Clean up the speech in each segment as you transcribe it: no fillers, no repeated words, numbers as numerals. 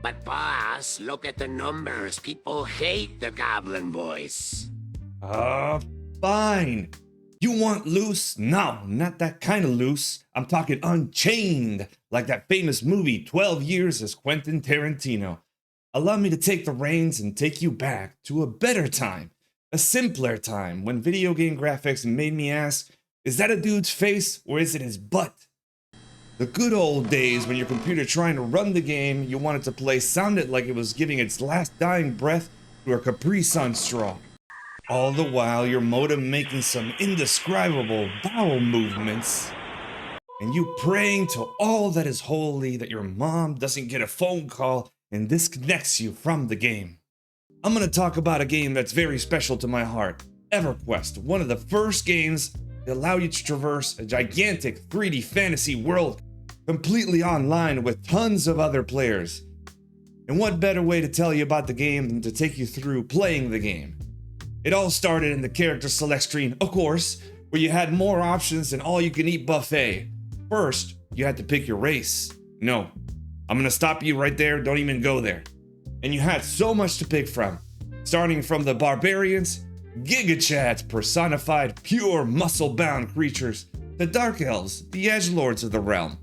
But boss, look at the numbers. People hate the goblin voice. Fine. You want loose? No, not that kind of loose. I'm talking unchained, like that famous movie 12 Years as Quentin Tarantino. Allow me to take the reins and take you back to a better time, a simpler time when video game graphics made me ask, is that a dude's face or is it his butt? The good old days when your computer trying to run the game you wanted to play sounded like it was giving its last dying breath through a Capri Sun straw. All the while your modem making some indescribable bowel movements. And you praying to all that is holy that your mom doesn't get a phone call and disconnects you from the game. I'm gonna talk about a game that's very special to my heart. Everquest, one of the first games that allow you to traverse a gigantic 3D fantasy world completely online with tons of other players. And what better way to tell you about the game than to take you through playing the game? It all started in the character select screen, of course, where you had more options than all-you-can-eat buffet. First, you had to pick your race. No, I'm gonna stop you right there, don't even go there. And you had so much to pick from, starting from the barbarians, gigachads personified pure muscle-bound creatures, the dark elves, the edgelords of the realm,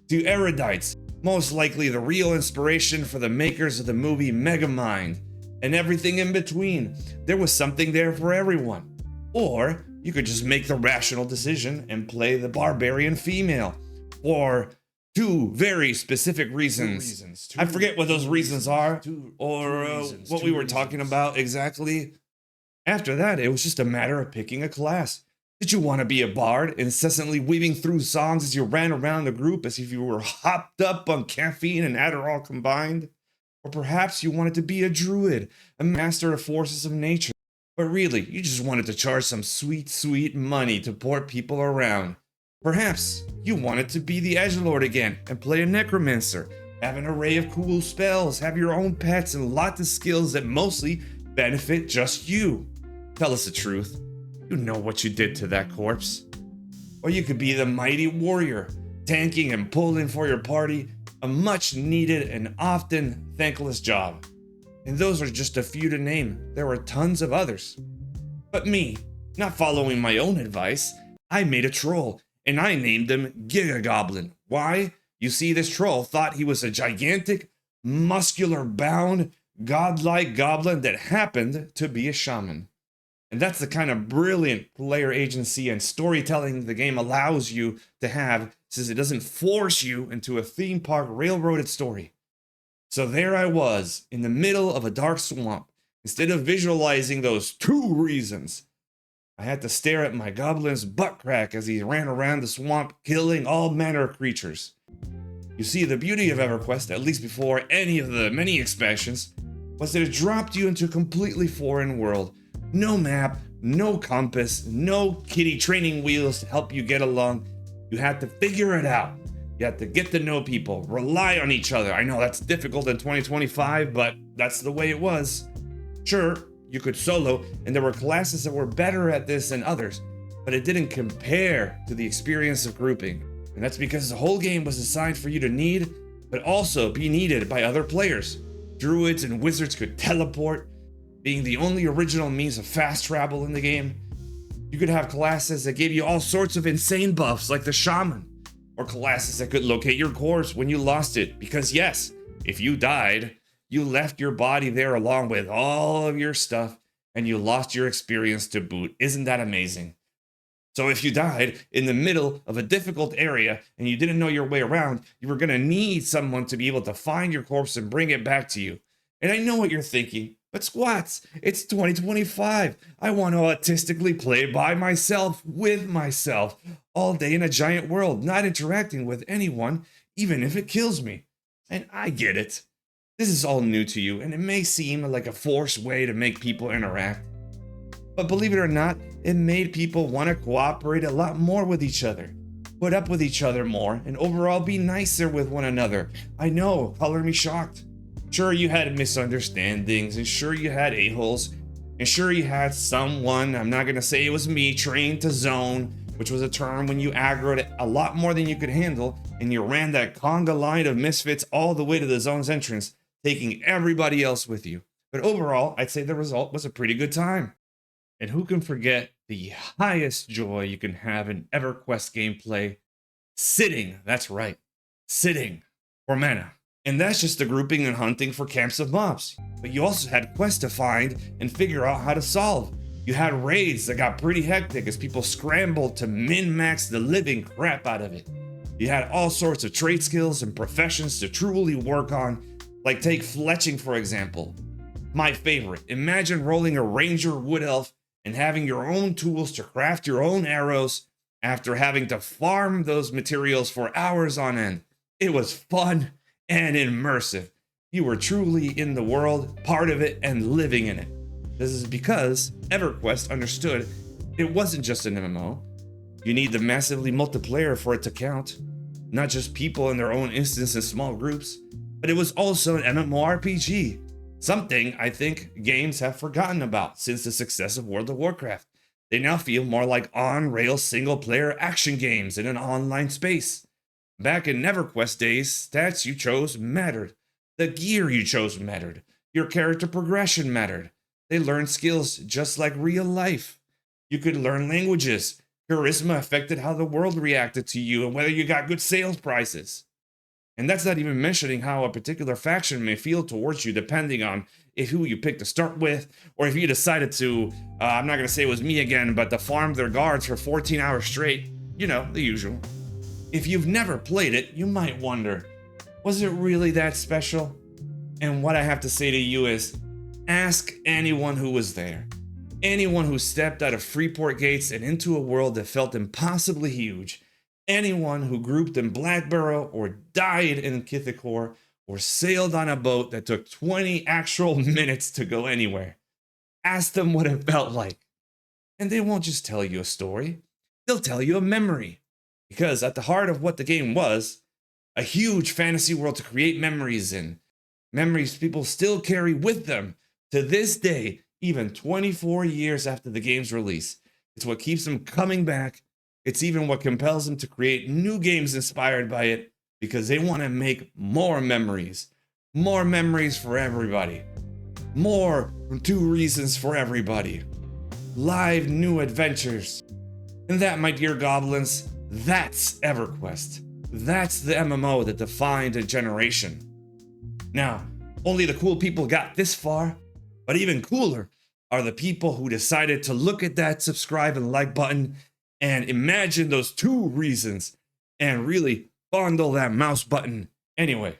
to erudites, most likely the real inspiration for the makers of the movie Megamind, and everything in between. There was something there for everyone. Or you could just make the rational decision and play the barbarian female for two very specific reasons. I forget what those reasons are or what we were talking about exactly. After that, it was just a matter of picking a class. Did you want to be a bard, incessantly weaving through songs as you ran around the group as if you were hopped up on caffeine and Adderall combined? Or perhaps you wanted to be a druid, a master of forces of nature. But really, you just wanted to charge some sweet, sweet money to port people around. Perhaps you wanted to be the edgelord again and play a necromancer, have an array of cool spells, have your own pets, and lots of skills that mostly benefit just you. Tell us the truth. You know what you did to that corpse. Or you could be the mighty warrior, tanking and pulling for your party, a much needed and often thankless job. And those are just a few to name. There were tons of others. But me, not following my own advice, I made a troll, and I named him Giga Goblin. Why? You see, this troll thought he was a gigantic, muscular-bound, godlike goblin that happened to be a shaman. And that's the kind of brilliant player agency and storytelling the game allows you to have, since it doesn't force you into a theme park railroaded story. So there I was, in the middle of a dark swamp. Instead of visualizing those two reasons, I had to stare at my goblin's butt crack as he ran around the swamp, killing all manner of creatures. You see, the beauty of EverQuest, at least before any of the many expansions, was that it dropped you into a completely foreign world. No map, no compass, no kiddie training wheels to help you get along. You had to figure it out. You had to get to know people, rely on each other. I know that's difficult in 2025, but that's the way it was. Sure, you could solo, and there were classes that were better at this than others, but it didn't compare to the experience of grouping. And that's because the whole game was designed for you to need, but also be needed by other players. Druids and wizards could teleport, being the only original means of fast travel in the game. You could have classes that gave you all sorts of insane buffs like the shaman, or classes that could locate your corpse when you lost it, because yes, if you died, you left your body there along with all of your stuff, and you lost your experience to boot. Isn't that amazing? So if you died in the middle of a difficult area and you didn't know your way around, you were gonna need someone to be able to find your corpse and bring it back to you. And I know what you're thinking, but squats, it's 2025. I want to autistically play by myself, with myself, all day in a giant world, not interacting with anyone, even if it kills me. And I get it. This is all new to you, and it may seem like a forced way to make people interact. But believe it or not, it made people want to cooperate a lot more with each other, put up with each other more, and overall be nicer with one another. I know, color me shocked. Sure, you had misunderstandings, and sure you had a-holes, and sure you had someone, I'm not gonna say it was me, trained to zone, which was a term when you aggroed it a lot more than you could handle, and you ran that conga line of misfits all the way to the zone's entrance, taking everybody else with you. But overall, I'd say the result was a pretty good time. And who can forget the highest joy you can have in EverQuest gameplay? Sitting, that's right, sitting for mana. And that's just the grouping and hunting for camps of mobs. But you also had quests to find and figure out how to solve. You had raids that got pretty hectic as people scrambled to min-max the living crap out of it. You had all sorts of trade skills and professions to truly work on, like take fletching for example. My favorite, imagine rolling a ranger wood elf and having your own tools to craft your own arrows after having to farm those materials for hours on end. It was fun and immersive. You were truly in the world, part of it, and living in it. This is because EverQuest understood it wasn't just an MMO. You need the massively multiplayer for it to count. Not just people in their own instance in small groups, but it was also an MMORPG. Something I think games have forgotten about since the success of World of Warcraft. They now feel more like on-rail single-player action games in an online space. Back in EverQuest days, stats you chose mattered. The gear you chose mattered. Your character progression mattered. They learned skills just like real life. You could learn languages. Charisma affected how the world reacted to you and whether you got good sales prices. And that's not even mentioning how a particular faction may feel towards you depending on who you pick to start with, or if you decided to, I'm not going to say it was me again, but to farm their guards for 14 hours straight. You know, the usual. If you've never played it, you might wonder, was it really that special? And what I have to say to you is, ask anyone who was there. Anyone who stepped out of Freeport gates and into a world that felt impossibly huge. Anyone who grouped in Blackburrow or died in Kithikor or sailed on a boat that took 20 actual minutes to go anywhere. Ask them what it felt like. And they won't just tell you a story. They'll tell you a memory. Because at the heart of what the game was, a huge fantasy world to create memories in. Memories people still carry with them to this day, even 24 years after the game's release. It's what keeps them coming back. It's even what compels them to create new games inspired by it, because they want to make more memories. More memories for everybody. More 2 reasons for everybody. Live new adventures. And that, my dear goblins, that's EverQuest. That's the MMO that defined a generation. Now, only the cool people got this far, but even cooler are the people who decided to look at that subscribe and like button and imagine those 2 reasons and really fondle that mouse button. Anyway,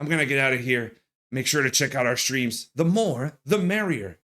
I'm gonna get out of here. Make sure to check out our streams. The more, the merrier.